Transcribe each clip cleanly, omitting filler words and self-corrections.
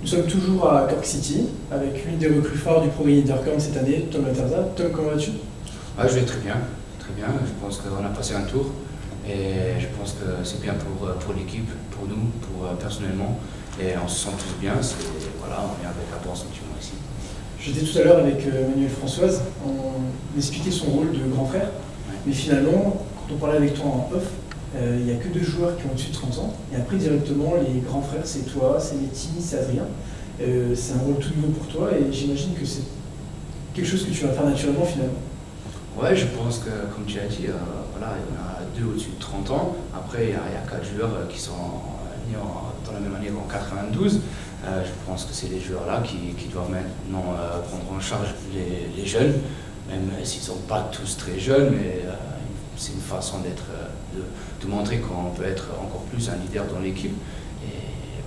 Nous sommes toujours à Cork City, avec l'une des recrues phares du programme Intercom cette année, Tom Laterza. Tom, comment vas-tu? Je vais très bien, très bien. Je pense qu'on a passé un tour et je pense que c'est bien pour l'équipe, pour nous, personnellement. Et on se sent tous bien, voilà, on est avec un bon sentiment ici. J'étais tout à l'heure avec Manuel Françoise, on expliquait son rôle de grand frère, mais finalement, quand on parlait avec toi en off, il n'y a que 2 joueurs qui ont au-dessus de 30 ans, et après directement les grands frères c'est toi, c'est Métis, c'est Adrien. C'est un rôle tout nouveau pour toi et j'imagine que c'est quelque chose que tu vas faire naturellement finalement. Ouais, je pense que comme tu as dit, voilà, il y en a 2 au-dessus de 30 ans, après il y a 4 joueurs qui sont nés dans la même année qu'en 92. Je pense que c'est les joueurs là qui doivent maintenant prendre en charge les jeunes, même s'ils ne sont pas tous très jeunes, mais c'est une façon de montrer qu'on peut être encore plus un leader dans l'équipe. Et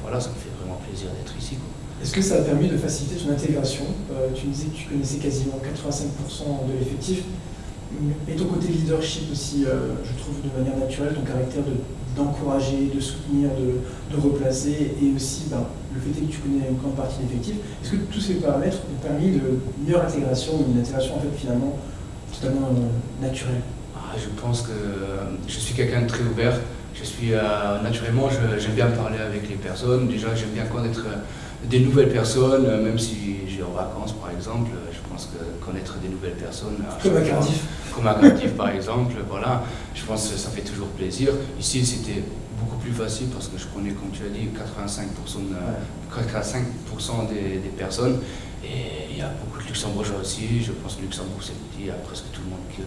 voilà, ça me fait vraiment plaisir d'être ici, quoi. Est-ce que ça a permis de faciliter ton intégration? Tu me disais que tu connaissais quasiment 85% de l'effectif. Et ton côté leadership aussi, je trouve de manière naturelle, ton caractère d'encourager, de soutenir, de replacer, et aussi le fait que tu connais une grande partie de l'effectif. Est-ce que tous ces paramètres ont permis de meilleure intégration, une intégration en fait finalement totalement naturelle? Je pense que je suis quelqu'un de très ouvert. Naturellement, j'aime bien parler avec les personnes. Déjà, j'aime bien connaître des nouvelles personnes, même si j'ai en vacances par exemple. Je pense que connaître des nouvelles personnes. Comme à Cardiff. Comme à Cardiff par exemple, voilà. Je pense que ça fait toujours plaisir. Ici, c'était beaucoup plus facile parce que je connais, comme tu as dit, 85% des personnes. Et il y a beaucoup de Luxembourgeois aussi. Je pense que Luxembourg, c'est petit, il y a presque tout le monde qui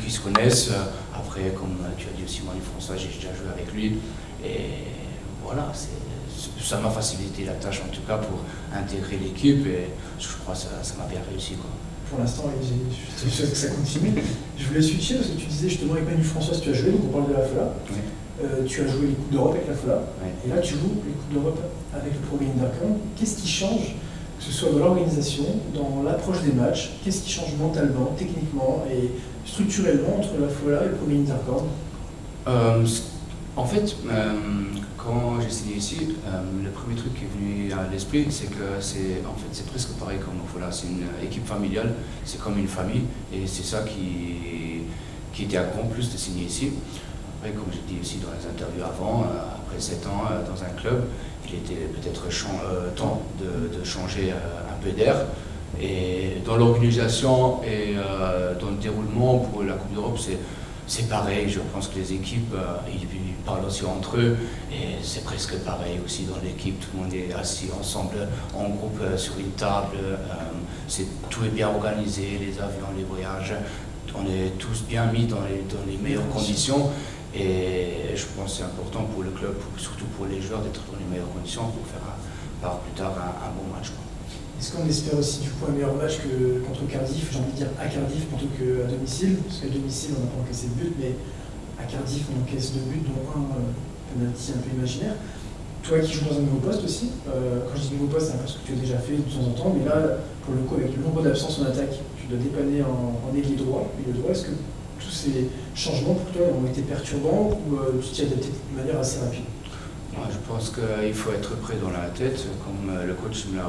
se connaissent. Après, comme tu as dit aussi, Manu François, j'ai déjà joué avec lui. Et voilà, ça m'a facilité la tâche en tout cas pour intégrer l'équipe. Et je crois que ça m'a bien réussi, quoi. Pour l'instant, je souhaite que ça continue. Je voulais switcher parce que tu disais justement avec Manu François, tu as joué, donc on parle de la FOLA. Oui. Tu as joué les Coupes d'Europe avec la FOLA. Oui. Et là, tu joues les Coupes d'Europe avec le programme Intercom. Qu'est-ce qui change, que ce soit dans l'organisation, dans l'approche des matchs? Qu'est-ce qui change mentalement, techniquement et structurellement entre la FOLA et le programme Intercom? En fait, quand j'ai signé ici, le premier truc qui est venu à l'esprit, c'est que c'est presque pareil comme voilà, c'est une équipe familiale, c'est comme une famille, et c'est ça qui était un grand plus de signer ici. Après, comme j'ai dit aussi dans les interviews avant, après 7 ans dans un club, il était peut-être temps de changer un peu d'air. Et dans l'organisation et dans le déroulement pour la Coupe d'Europe, c'est pareil. Je pense que les équipes, ils parlent aussi entre eux et c'est presque pareil aussi dans l'équipe. Tout le monde est assis ensemble en groupe sur une table. Tout est bien organisé, les avions, les voyages. On est tous bien mis dans les meilleures conditions. Et je pense que c'est important pour le club, surtout pour les joueurs, d'être dans les meilleures conditions pour faire plus tard un bon match, quoi. Est-ce qu'on espère aussi du coup un meilleur match que contre Cardiff, j'ai envie de dire à Cardiff plutôt qu'à domicile? Parce qu'à domicile on n'a pas encaissé de but, mais à Cardiff on encaisse 2 buts, dont un penalty un peu imaginaire. Toi qui joues dans un nouveau poste aussi, quand je dis nouveau poste, c'est un poste que tu as déjà fait de temps en temps, mais là, pour le coup, avec le nombre d'absences en attaque, tu dois dépanner en ailier droit. Est-ce que tous ces changements pour toi ont été perturbants ou tu t'y as adapté de manière assez rapide? Je pense qu'il faut être prêt dans la tête, comme le coach me l'a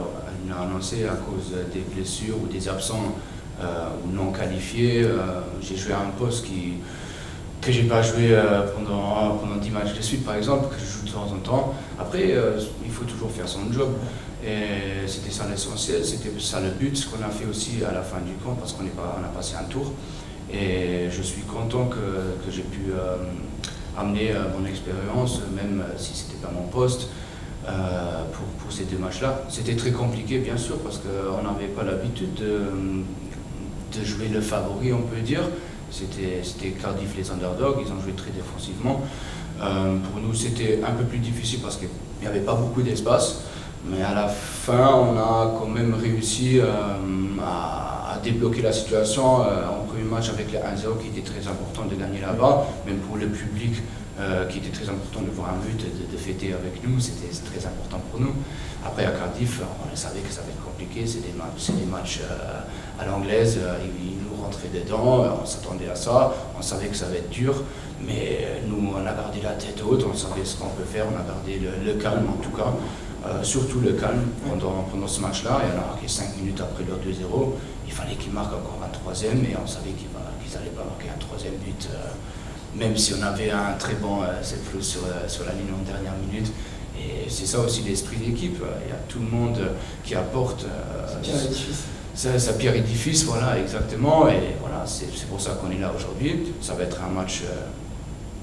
annoncé, à cause des blessures ou des absents ou non qualifiés. J'ai joué à un poste que j'ai pas joué pendant 10 matchs de suite, par exemple, que je joue de temps en temps. Après, il faut toujours faire son job. Et c'était ça l'essentiel, c'était ça le but, ce qu'on a fait aussi à la fin du camp, parce qu'on a passé un tour. Et je suis content que j'ai pu amener mon expérience, même si ce n'était pas mon poste, pour ces 2 matchs-là. C'était très compliqué, bien sûr, parce qu'on n'avait pas l'habitude de jouer le favori, on peut dire. C'était Cardiff, les underdogs, ils ont joué très défensivement. Pour nous, c'était un peu plus difficile parce qu'il n'y avait pas beaucoup d'espace. Mais à la fin, on a quand même réussi à débloquer la situation. En premier match avec les 1-0 qui était très important de gagner là-bas, même pour le public qui était très important de voir un but, de fêter avec nous, c'était très important pour nous. Après à Cardiff, on savait que ça allait être compliqué, c'est des matchs à l'anglaise, ils nous rentraient dedans, on s'attendait à ça, on savait que ça allait être dur, mais nous on a gardé la tête haute, on savait ce qu'on peut faire, on a gardé le calme en tout cas. surtout le calme pendant ce match-là. Il y en a marqué 5 minutes après leur 2-0. Il fallait qu'ils marquent encore un troisième et on savait qu'ils n'allaient pas marquer un troisième but. Même si on avait un très bon set-flow sur la ligne en dernière minute. Et c'est ça aussi l'esprit d'équipe. Il y a tout le monde qui apporte sa pierre édifice, voilà, exactement. Et voilà, c'est pour ça qu'on est là aujourd'hui. Ça va être un match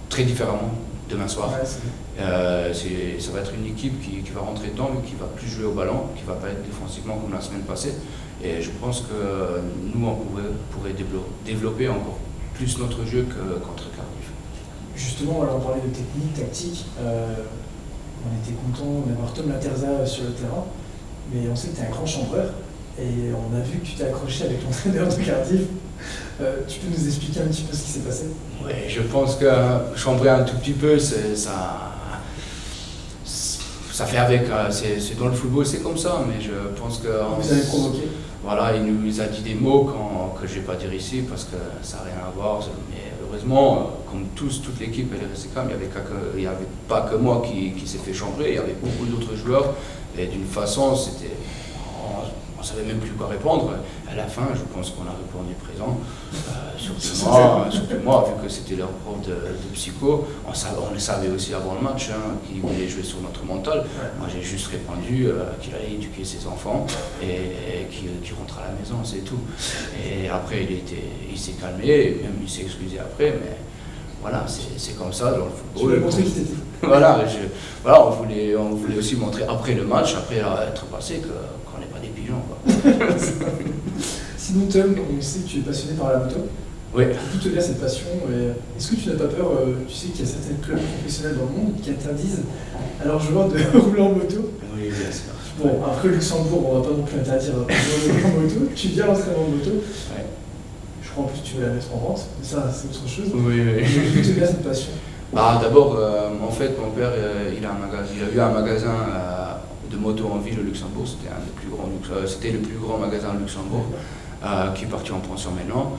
très différemment demain soir. Ouais, ça va être une équipe qui va rentrer dedans, mais qui va plus jouer au ballon, qui va pas être défensivement comme la semaine passée. Et je pense que nous, on pourrait développer encore plus notre jeu que contre Cardiff. Justement, on parlait de technique, tactique. On était content d'avoir Tom Laterza sur le terrain, mais on sait que tu es un grand chambreur. Et on a vu que tu t'es accroché avec l'entraîneur de Cardiff. Tu peux nous expliquer un petit peu ce qui s'est passé? Oui, je pense que chambrer un tout petit peu, ça fait avec. C'est dans le football, c'est comme ça, mais je pense que. Vous avez provoqué? Voilà, il nous a dit des mots que je ne vais pas dire ici parce que ça n'a rien à voir. Mais heureusement, comme toute l'équipe, elle est restée calme. Il n'y avait pas que moi qui s'est fait chambrer, il y avait beaucoup d'autres joueurs. Et d'une façon, c'était. On ne savait même plus quoi répondre. À la fin, je pense qu'on a répondu présent. Surtout moi, vu que c'était leur prof de psycho, on le savait aussi avant le match, qu'il voulait jouer sur notre mental. Ouais. Moi, j'ai juste répondu qu'il allait éduquer ses enfants et qu'il rentre à la maison, c'est tout. Et après, il s'est calmé, et même il s'est excusé après, mais voilà, c'est comme ça dans le football. Tu lui as montré qui t'étais. Voilà, on voulait aussi montrer après le match, après être passé, qu'on n'est pas des pigeons, quoi. Sinon, Tom, on sait que tu es passionné par la moto. Oui. D'où te vient cette passion? Est-ce que tu n'as pas peur? Tu sais qu'il y a certains clubs professionnels dans le monde qui interdisent à leurs joueurs de rouler en moto. Oui, bien sûr. Bon, après Luxembourg, on ne va pas non plus interdire de rouler en moto. Tu viens l'entraînement de moto. Ouais. Je crois en plus que tu veux la mettre en vente, mais ça, c'est autre chose. Oui. D'où te vient cette passion? D'abord, en fait, mon père, il a eu un magasin de moto en ville au Luxembourg. C'était le plus grand magasin au Luxembourg. Qui est parti en pension maintenant.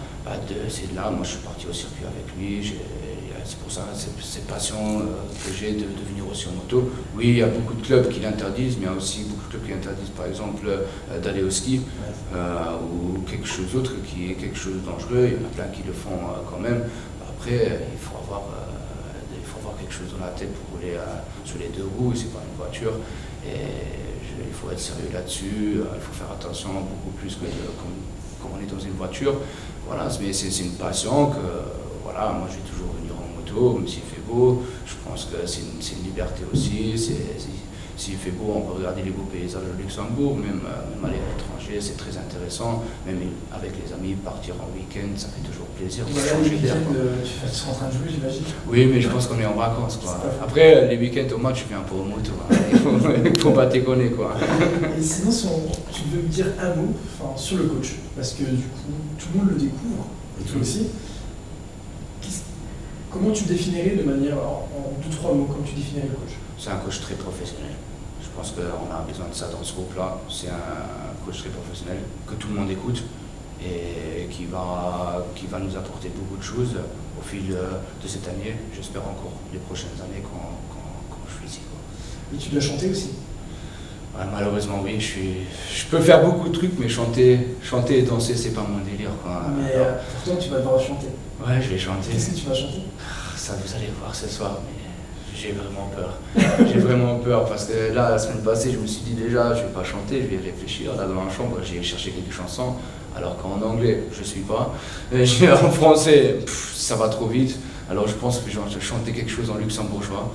C'est là, moi je suis parti au circuit avec lui. C'est pour ça, cette passion que j'ai de venir aussi en moto. Oui, il y a beaucoup de clubs qui l'interdisent, mais il y a aussi beaucoup de clubs qui interdisent, par exemple, d'aller au ski ou quelque chose d'autre qui est quelque chose de dangereux. Il y en a plein qui le font quand même. Après, il faut avoir quelque chose dans la tête pour rouler sur les deux roues, c'est pas une voiture. Et il faut être sérieux là-dessus, il faut faire attention beaucoup plus que comme on est dans une voiture. Voilà, mais c'est une passion que, voilà, moi je vais toujours venir en moto, même s'il fait beau. Je pense que c'est une liberté aussi. S'il fait beau, on peut regarder les beaux paysages au Luxembourg, même aller à l'étranger, c'est très intéressant. Même avec les amis, partir en week-end, ça fait toujours plaisir. Voilà, les week-ends, tu es en train de jouer, j'imagine. Oui, mais je pense qu'on est en vacances, quoi. Après, les week-ends au match, je viens pas au moto. Il faut pas déconner, quoi. Et sinon, si tu veux me dire un mot sur le coach, parce que du coup, tout le monde le découvre, et toi aussi. Comment tu définirais de manière, en 2-3 mots, comment tu définirais le coach? C'est un coach très professionnel. Je pense qu'on a besoin de ça dans ce groupe-là. C'est un coach très professionnel que tout le monde écoute et qui va nous apporter beaucoup de choses au fil de cette année. J'espère encore les prochaines années quand je suis ici. Et tu dois chanter aussi? Ouais, malheureusement, oui. Je peux faire beaucoup de trucs, mais chanter et danser, c'est pas mon délire, quoi. Mais pourtant, tu vas devoir chanter. Ouais, je vais chanter. Qu'est-ce que tu vas chanter? Ça, vous allez voir ce soir, mais j'ai vraiment peur. J'ai vraiment peur parce que là, la semaine passée, je me suis dit déjà, je vais pas chanter, je vais réfléchir. Là, dans la chambre, j'ai cherché quelques chansons, alors qu'en anglais, je suis pas. En français, ça va trop vite. Alors, je pense que je vais chanter quelque chose en luxembourgeois.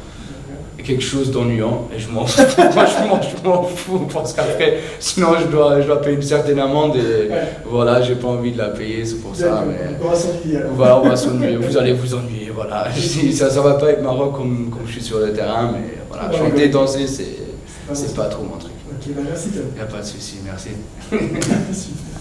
Quelque chose d'ennuyant et je m'en fous parce qu'après sinon je dois payer une certaine amende et voilà, j'ai pas envie de la payer, c'est pour ça. Mais on va s'ennuyer. Voilà, on va s'ennuyer, vous allez vous ennuyer, voilà. Ça va pas être marrant comme je suis sur le terrain, mais voilà, chanter, danser, c'est pas trop mon truc. Ok, bah merci Tom. Y a pas de souci, merci. Super.